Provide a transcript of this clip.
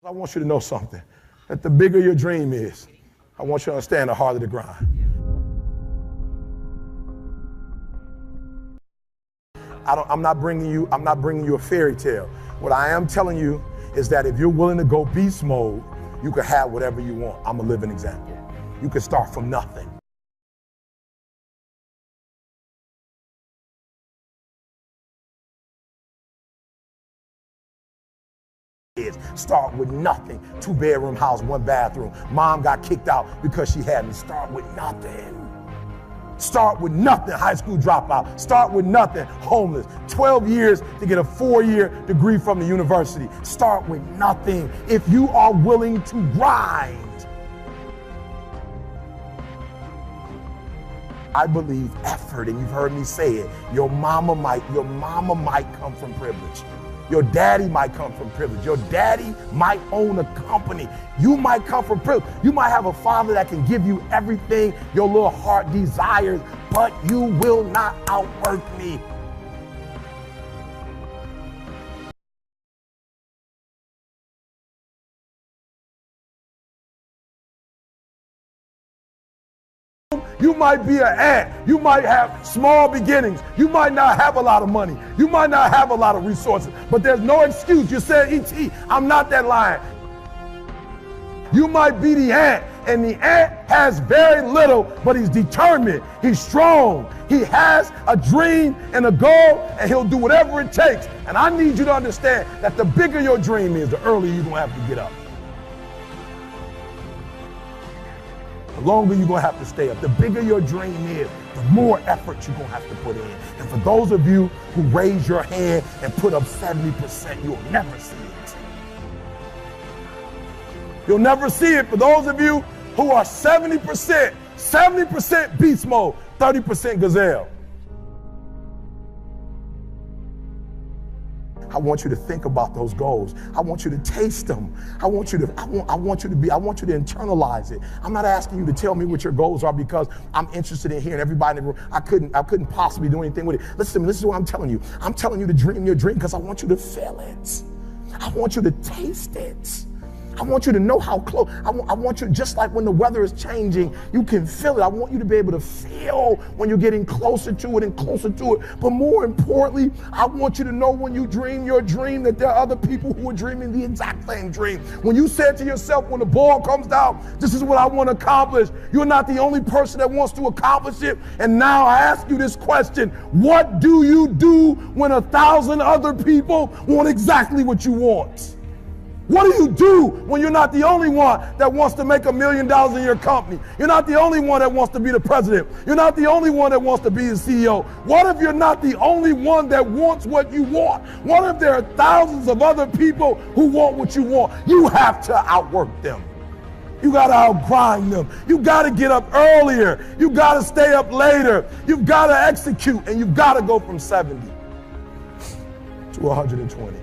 I want you to know something, that the bigger your dream is, I want you to understand the harder the grind. I'm not bringing you a fairy tale. What I am telling you is that if you're willing to go beast mode, you can have whatever you want. I'm a living example. You can start from nothing. Start with nothing. 2-bedroom house, 1 bathroom. Mom got kicked out because she had me. Start with nothing. Start with nothing. High school dropout. Start with nothing. Homeless. 12 years to get a 4-year degree from the university. Start with nothing. If you are willing to grind. I believe effort, and you've heard me say it. Your mama might come from privilege. Your daddy might come from privilege. Your daddy might own a company. You might come from privilege. You might have a father that can give you everything your little heart desires, but you will not outwork me. You might be an ant. You might have small beginnings. You might not have a lot of money. You might not have a lot of resources, but there's no excuse. You said, E.T., I'm not that lion. You might be the ant, and the ant has very little, but he's determined. He's strong. He has a dream and a goal, and he'll do whatever it takes. And I need you to understand that the bigger your dream is, the earlier you're going to have to get up. The longer you're going to have to stay up. The bigger your dream is, the more effort you're going to have to put in. And for those of you who raise your hand and put up 70%, you'll never see it. You'll never see it. For those of you who are 70% beast mode, 30% gazelle. I want you to think about those goals. I want you to taste them. I want you to internalize it. I'm not asking you to tell me what your goals are because I'm interested in hearing everybody in the room. I couldn't possibly do anything with it. Listen, this is what I'm telling you. I'm telling you to dream your dream because I want you to feel it. I want you to taste it. I want you to know how close. I want you, just like when the weather is changing, you can feel it. I want you to be able to feel when you're getting closer to it and closer to it. But more importantly, I want you to know when you dream your dream that there are other people who are dreaming the exact same dream. When you said to yourself, when the ball comes down, this is what I want to accomplish. You're not the only person that wants to accomplish it. And now I ask you this question. What do you do when 1,000 other people want exactly what you want? What do you do when you're not the only one that wants to make $1 million in your company? You're not the only one that wants to be the president. You're not the only one that wants to be the CEO. What if you're not the only one that wants what you want? What if there are thousands of other people who want what you want? You have to outwork them. You got to outgrind them. You got to get up earlier. You got to stay up later. You've got to execute, and you've got to go from 70 to 120.